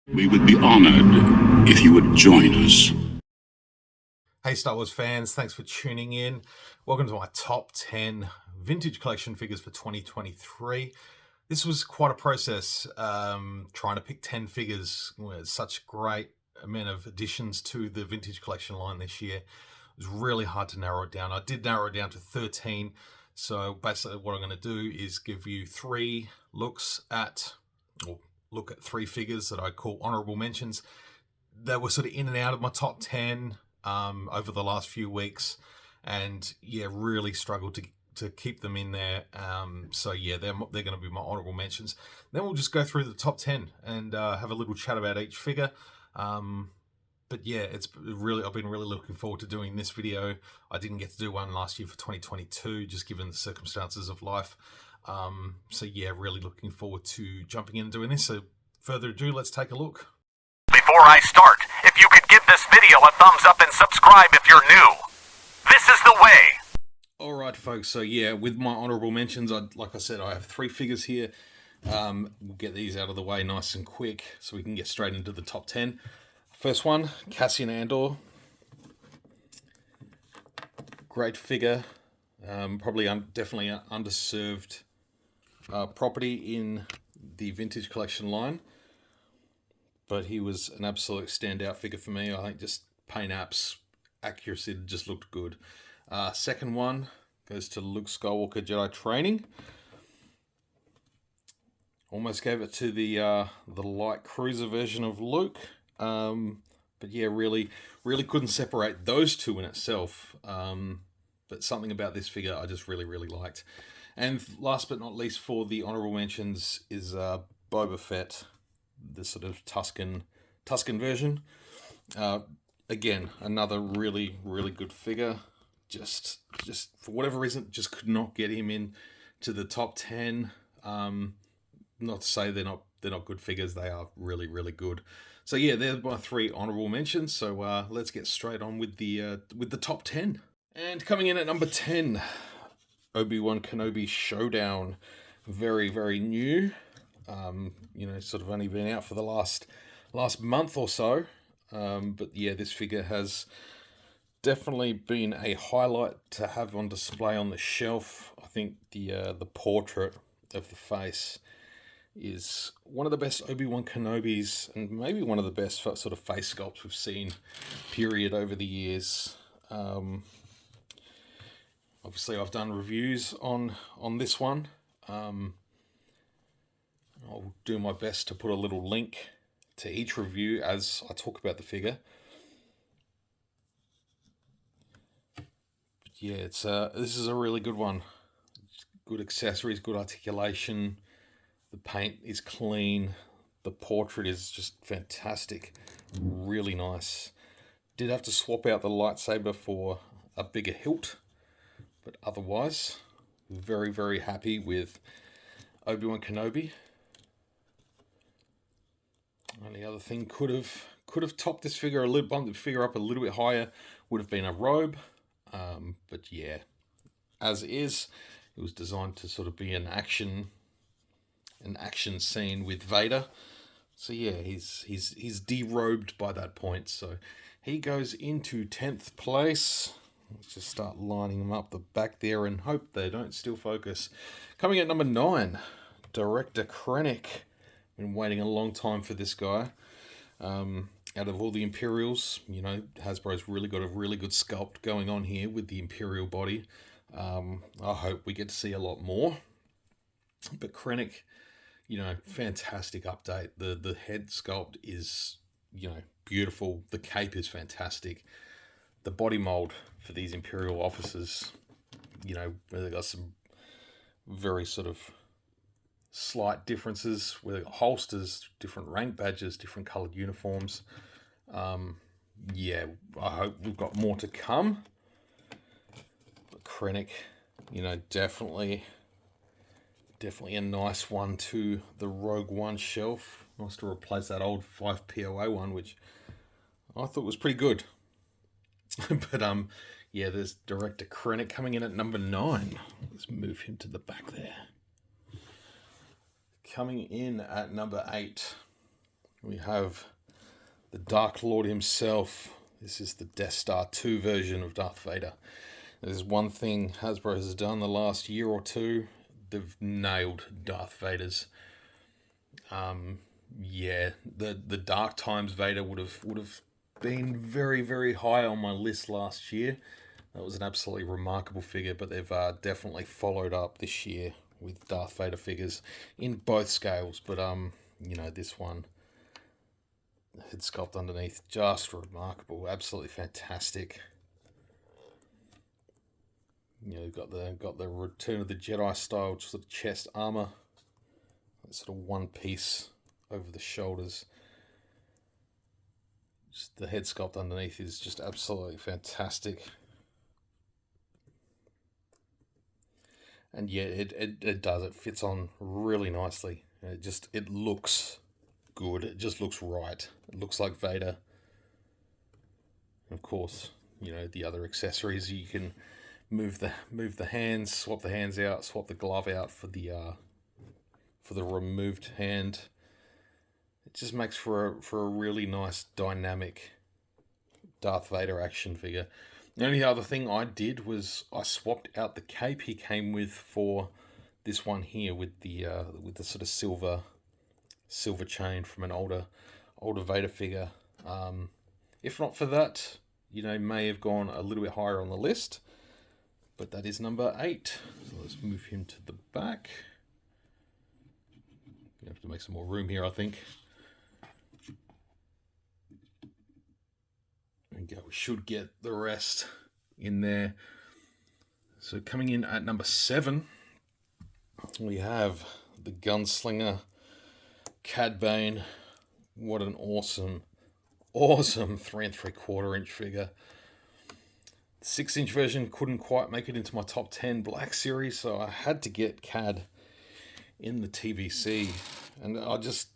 We would be honored if you would join us. Hey Star Wars fans, thanks for tuning in. Welcome to my top 10 vintage collection figures for 2023. This was quite a process, trying to pick 10 figures. There's such a great amount of additions to the vintage collection line this year. It was really hard to narrow it down. I did narrow it down to 13. So basically what I'm going to do is give you look at three figures that I call honorable mentions that were sort of in and out of my top 10 over the last few weeks, and really struggled to keep them in there. So they're going to be my honorable mentions. Then we'll just go through the top 10 and have a little chat about each figure. But I've been really looking forward to doing this video. I didn't get to do one last year for 2022, just given the circumstances of life. Really looking forward to jumping in and doing this. So further ado, let's take a look. Before I start, if you could give this video a thumbs up and subscribe if you're new. This is the way. Alright folks, so with my honourable mentions, like I said, I have three figures here. We'll get these out of the way nice and quick so we can get straight into the top 10. First one, Cassian Andor. Great figure. Probably definitely an underserved property in the vintage collection line. But he was an absolute standout figure for me. I think just paint apps, accuracy just looked good. Second one goes to Luke Skywalker Jedi Training. Almost gave it to the light cruiser version of Luke. Really couldn't separate those two in itself. But something about this figure I just really liked. And last but not least for the honorable mentions is Boba Fett, the sort of Tuscan version. Again, another really good figure. Just for whatever reason, just could not get him in to the top 10. Not to say they're not good figures. They are really good. So they're my three honorable mentions. So let's get straight on with the top 10. And coming in at number 10, Obi-Wan Kenobi Showdown. Very new. Sort of only been out for the last month or so. This figure has definitely been a highlight to have on display on the shelf. I think the portrait of the face is one of the best Obi-Wan Kenobis, and maybe one of the best sort of face sculpts we've seen, period, over the years. Obviously, I've done reviews on this one. I'll do my best to put a little link to each review as I talk about the figure. This is a really good one. Good accessories, good articulation. The paint is clean. The portrait is just fantastic. Really nice. Did have to swap out the lightsaber for a bigger hilt, but otherwise, very happy with Obi-Wan Kenobi. Only other thing could have topped this figure a little, bumped the figure up a little bit higher, would have been a robe. As is, it was designed to sort of be an action scene with Vader. So he's derobed by that point. So he goes into 10th place. Let's just start lining them up the back there and hope they don't still focus. Coming at number 9, Director Krennic. Been waiting a long time for this guy. Out of all the Imperials, Hasbro's really got a really good sculpt going on here with the Imperial body. I hope we get to see a lot more. But Krennic, fantastic update. The head sculpt is, beautiful. The cape is fantastic. The body mold for these Imperial officers, they got some very sort of slight differences with holsters, different rank badges, different coloured uniforms. I hope we've got more to come. But Krennic, definitely a nice one to the Rogue One shelf. Nice to replace that old 5 POA one, which I thought was pretty good. But there's Director Krennic coming in at number 9. Let's move him to the back there. Coming in at number 8, We have the Dark Lord himself. This is the Death Star 2 version of Darth Vader. There's one thing Hasbro has done the last year or two. They've nailed Darth Vader's. Yeah, the Dark Times Vader would have been very, very high on my list last year. That was an absolutely remarkable figure, but they've definitely followed up this year with Darth Vader figures in both scales. But you know, this one, the head sculpt underneath, just remarkable, absolutely fantastic. You know, got the Return of the Jedi style sort of chest armor, that sort of one piece over the shoulders. Just the head sculpt underneath is just absolutely fantastic. And yeah, it does. It fits on really nicely. It looks good. It just looks right. It looks like Vader. Of course, you know, the other accessories, you can move the hands, swap the hands out, swap the glove out for the removed hand. It just makes for a really nice dynamic Darth Vader action figure. The only other thing I did was I swapped out the cape he came with for this one here with the sort of silver chain from an older Vader figure. If not for that, you know, may have gone a little bit higher on the list. But that is number 8. So let's move him to the back. Gonna have to make some more room here, I think. There we go. We should get the rest in there. So coming in at number 7, we have the Gunslinger Cad Bane. What an awesome 3 3/4 inch figure. 6-inch version couldn't quite make it into my top 10 Black Series, so I had to get Cad in the TVC. And I just,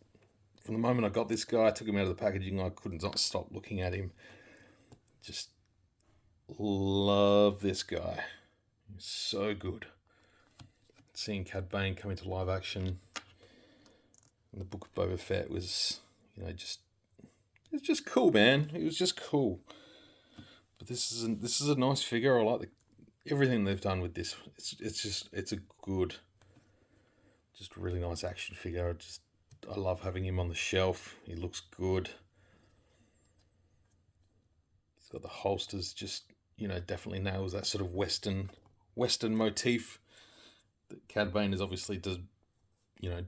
from the moment I got this guy, I took him out of the packaging, I couldn't stop looking at him. Just love this guy. He's so good. Seeing Cad Bane come into live action in the Book of Boba Fett was, you know, it's just cool, man. It was just cool. But this is a nice figure. I like everything they've done with this. It's a good, just really nice action figure. I love having him on the shelf. He looks good. He's got the holsters, just, you know, definitely nails that sort of Western motif that Cad Bane is obviously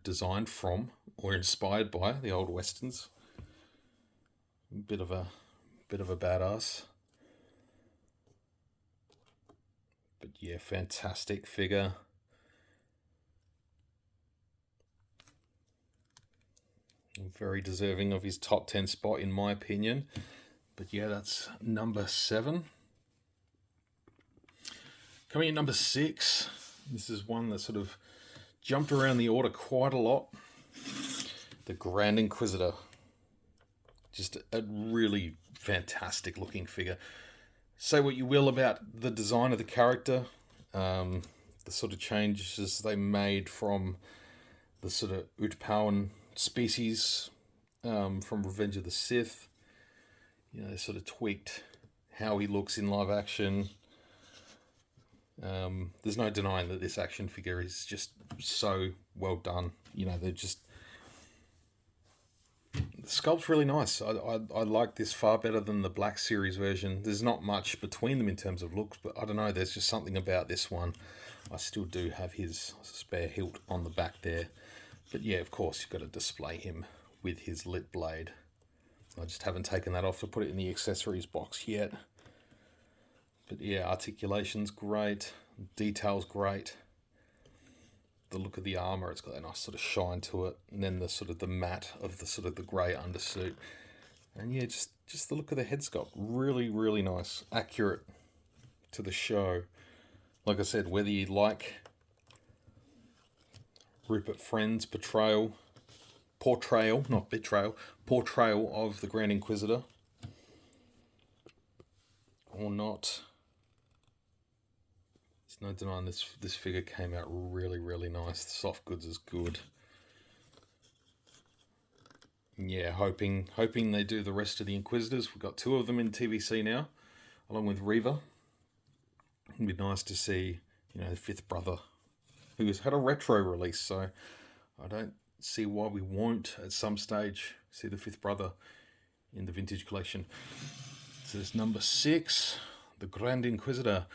designed from or inspired by the old Westerns. Bit of a badass. But yeah, fantastic figure. Very deserving of his top 10 spot in my opinion. But yeah, that's number 7. Coming in number 6, this is one that sort of jumped around the order quite a lot. The Grand Inquisitor. Just a really fantastic looking figure. Say what you will about the design of the character, the sort of changes they made from the sort of Utapauan species from Revenge of the Sith. You know, they sort of tweaked how he looks in live action. There's no denying that this action figure is just so well done. You know, the sculpt's really nice. I like this far better than the Black Series version. There's not much between them in terms of looks, but I don't know, there's just something about this one. I still do have his spare hilt on the back there. But yeah, of course, you've got to display him with his lit blade. I just haven't taken that off to put it in the accessories box yet. But yeah, articulation's great, detail's great. The look of the armor, it's got a nice sort of shine to it, and then the sort of the matte of the sort of the grey undersuit, and yeah, just the look of the head sculpt, really, really nice, accurate to the show. Like I said, whether you like Rupert Friend's portrayal of the Grand Inquisitor or not, no denying this figure came out really, really nice. The soft goods is good. Yeah, hoping they do the rest of the Inquisitors. We've got 2 of them in TVC now, along with Reva. It'd be nice to see, the 5th brother, who has had a retro release, so I don't see why we won't at some stage see the 5th brother in the vintage collection. So there's number 6, the Grand Inquisitor.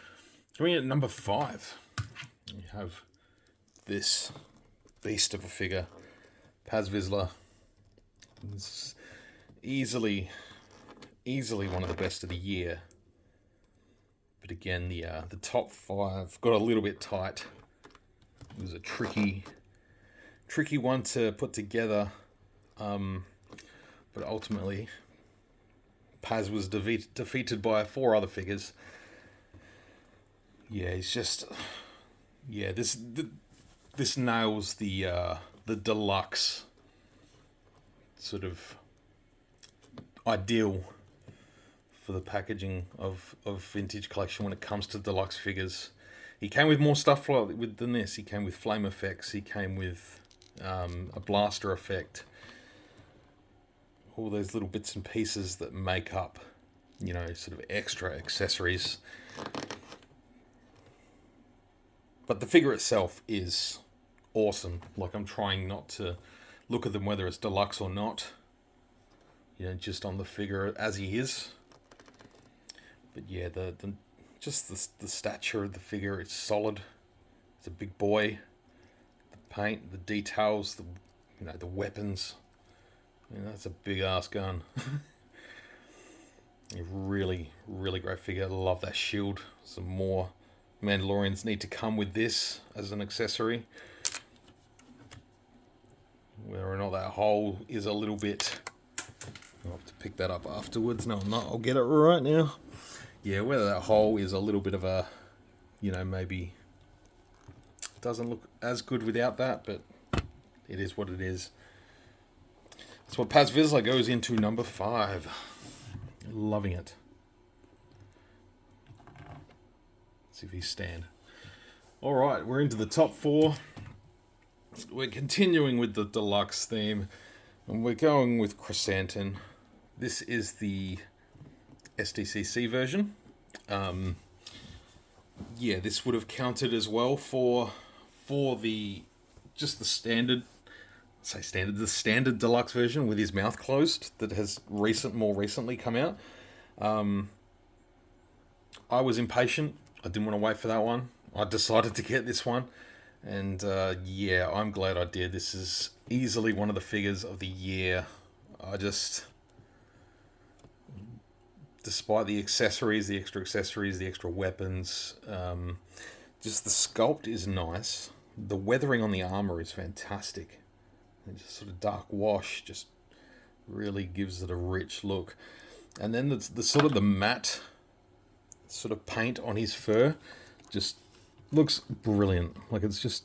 Coming in at number 5, we have this beast of a figure, Paz Vizsla. It's easily one of the best of the year. But again, the top 5 got a little bit tight. It was a tricky one to put together. But ultimately, Paz was defeated by 4 other figures. Yeah, he's just... Yeah, this nails the deluxe sort of ideal for the packaging of vintage collection when it comes to deluxe figures. He came with more stuff than this. He came with flame effects. He came with a blaster effect. All those little bits and pieces that make up, sort of extra accessories. But the figure itself is awesome. Like, I'm trying not to look at them whether it's deluxe or not. Just on the figure as he is. But yeah, just the stature of the figure, it's solid. It's a big boy. The paint, the details, the weapons. That's a big ass gun. A really, really great figure. Love that shield. Some more Mandalorians need to come with this as an accessory. Whether or not that hole is a little bit... I'll have to pick that up afterwards. No, I'm not. I'll get it right now. Yeah, whether that hole is a little bit of a... maybe... doesn't look as good without that, but it is what it is. That's what Paz Vizsla goes into number 5. Loving it. Let's see if he's stand. Alright, we're into the top 4. We're continuing with the deluxe theme. And we're going with Chrysanthemum. This is the SDCC version. Yeah, this would have counted as well for the standard the standard deluxe version with his mouth closed that has more recently come out. I was impatient. I didn't want to wait for that one. I decided to get this one. And yeah, I'm glad I did. This is easily one of the figures of the year. Despite the accessories, the extra weapons, just the sculpt is nice. The weathering on the armor is fantastic. And just sort of dark wash just really gives it a rich look. And then the sort of the matte sort of paint on his fur just looks brilliant. Like it's just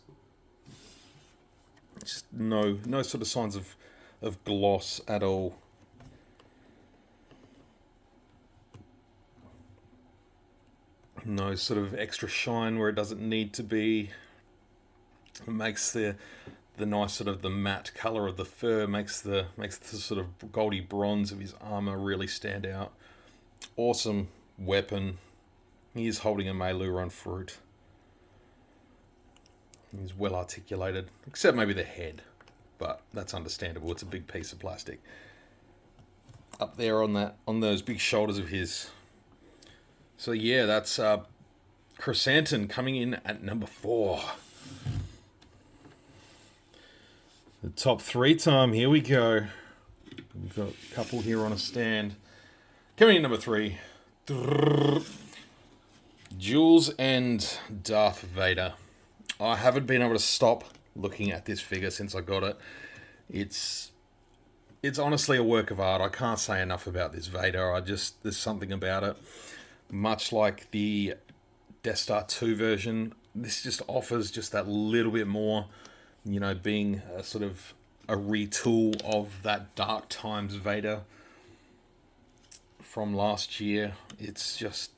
no sort of signs of gloss at all. No sort of extra shine where it doesn't need to be. It makes the nice sort of the matte color of the fur makes the sort of goldy bronze of his armor really stand out. Awesome weapon. He is holding a Meiluron fruit. He's well articulated, except maybe the head, but that's understandable. It's a big piece of plastic. Up there on those big shoulders of his. So yeah, that's Chrysanthemum coming in at number 4. The top 3 time. Here we go. We've got a couple here on a stand. Coming in number 3. Jules and Darth Vader. I haven't been able to stop looking at this figure since I got it. It's honestly a work of art. I can't say enough about this Vader. There's something about it. Much like the Death Star 2 version, this just offers just that little bit more, being a sort of a retool of that Dark Times Vader from last year. It's just...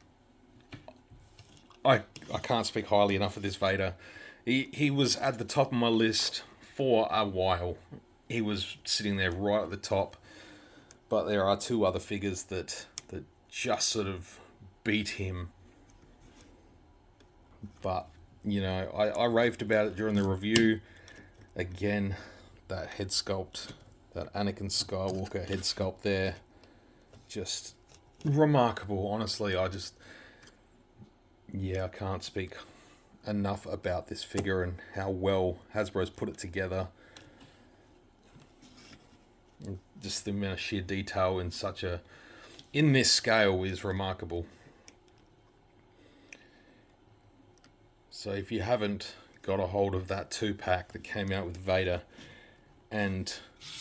I can't speak highly enough of this Vader. He was at the top of my list for a while. he was sitting there right at the top. But there are two other figures that just sort of beat him. But, you know, I raved about it during the review. Again, that head sculpt, that Anakin Skywalker head sculpt there, just remarkable. Honestly, I can't speak enough about this figure and how well Hasbro's put it together. Just the amount of sheer detail in this scale is remarkable. So if you haven't got a hold of that 2-pack that came out with Vader and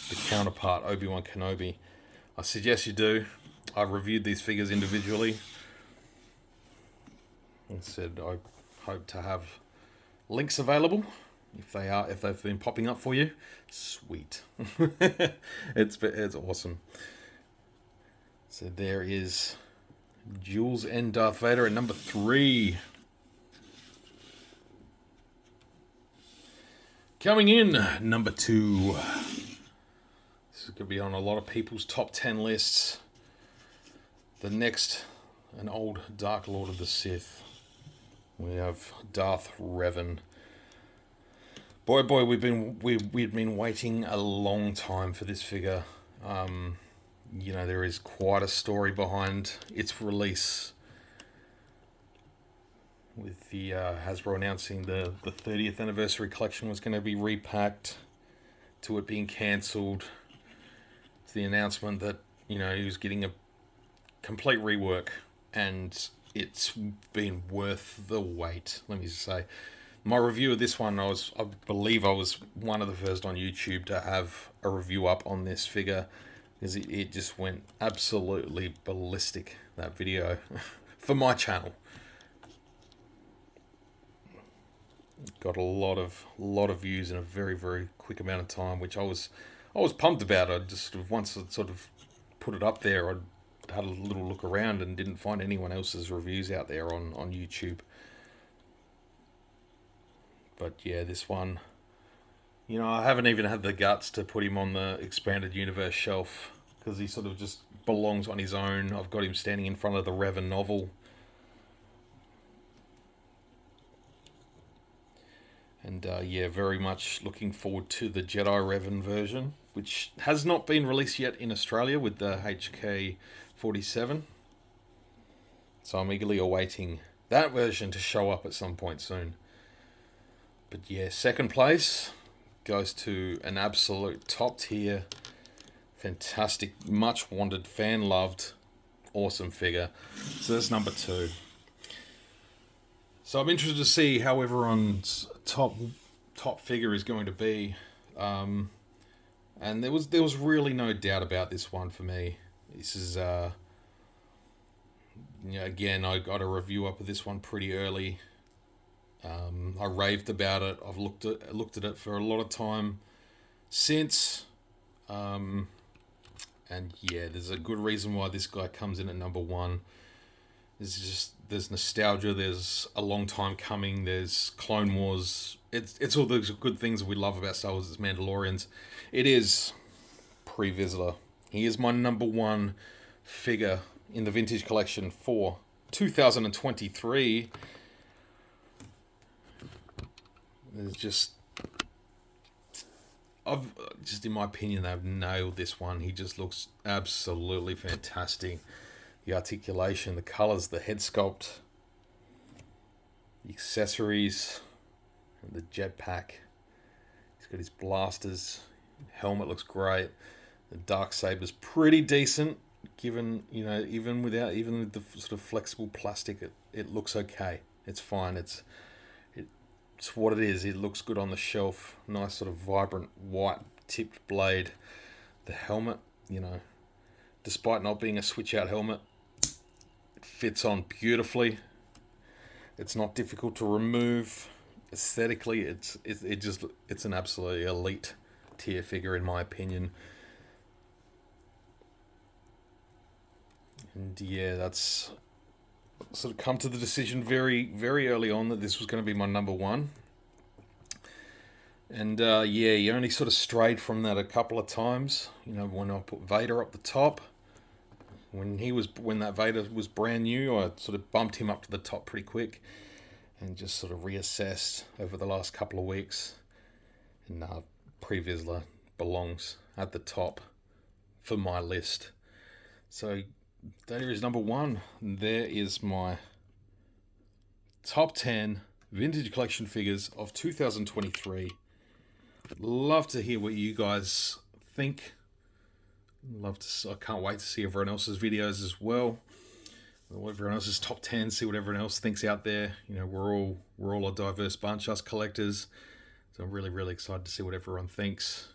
the counterpart Obi-Wan Kenobi, I suggest you do. I reviewed these figures individually and said I hope to have links available if they've been popping up for you. Sweet. It's awesome. So there is Jules and Darth Vader at number 3. Coming in, number 2. This is going to be on a lot of people's top 10 lists. The next, an old Dark Lord of the Sith. We have Darth Revan. Boy, we'd been waiting a long time for this figure. You know, there is quite a story behind its release, with the Hasbro announcing the 30th anniversary collection was going to be repacked, to it being cancelled, to the announcement that, you know, he was getting a complete rework, and it's been worth the wait. Let me just say, my review of this one, I believe I was one of the first on YouTube to have a review up on this figure, because it just went absolutely ballistic, that video, for my channel. Got a lot of views in a very, very quick amount of time, which I was pumped about. I just once I sort of put it up there, I had a little look around and didn't find anyone else's reviews out there on YouTube. But yeah, this one, you know, I haven't even had the guts to put him on the expanded universe shelf, because he sort of just belongs on his own. I've got him standing in front of the Revan novel. And yeah, very much looking forward to the Jedi Revan version, which has not been released yet in Australia with the HK-47. So I'm eagerly awaiting that version to show up at some point soon. But yeah, second place goes to an absolute top tier, fantastic, much wanted, fan loved, awesome figure. So that's number 2. So I'm interested to see how everyone's top figure is going to be, and there was really no doubt about this one for me. This is you know, again, I got a review up of this one pretty early. I raved about it. I've looked at it for a lot of time since, and yeah, there's a good reason why this guy comes in at number 1. There's nostalgia, there's a long time coming, there's Clone Wars, it's all those good things that we love about Star Wars as Mandalorians. It is Pre-Visitor. He is my number 1 figure in the vintage collection for 2023. There's just in my opinion, they've nailed this one. He just looks absolutely fantastic. The articulation, the colours, the head sculpt, the accessories, and the jetpack. He's got his blasters. Helmet looks great. The Darksaber's pretty decent, given, you know, even with the sort of flexible plastic, it looks okay. It's fine. It's what it is. It looks good on the shelf. Nice sort of vibrant white tipped blade. The helmet, you know, despite not being a switch out helmet, it fits on beautifully. It's not difficult to remove. Aesthetically, it's an absolutely elite tier figure in my opinion. And yeah, that's sort of come to the decision very, very early on that this was going to be my number 1. And yeah, he only sort of strayed from that a couple of times. You know, when I put Vader up the top, when that Vader was brand new, I sort of bumped him up to the top pretty quick, and just sort of reassessed over the last couple of weeks. And Pre-Vizsla belongs at the top for my list. So there is number one. There is my top 10 vintage collection figures of 2023. Love to hear what you guys think. I can't wait to see everyone else's videos as well. Everyone else's top 10, see what everyone else thinks out there. You know, we're all a diverse bunch, us collectors. So I'm really, really excited to see what everyone thinks.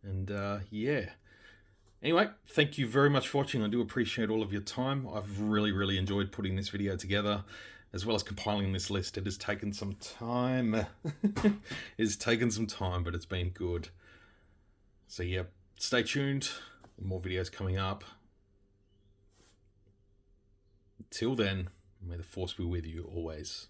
And yeah. Anyway, thank you very much for watching. I do appreciate all of your time. I've really, really enjoyed putting this video together, as well as compiling this list. It has taken some time. It's taken some time, but it's been good. So yeah, stay tuned. More videos coming up. Till then, may the force be with you always.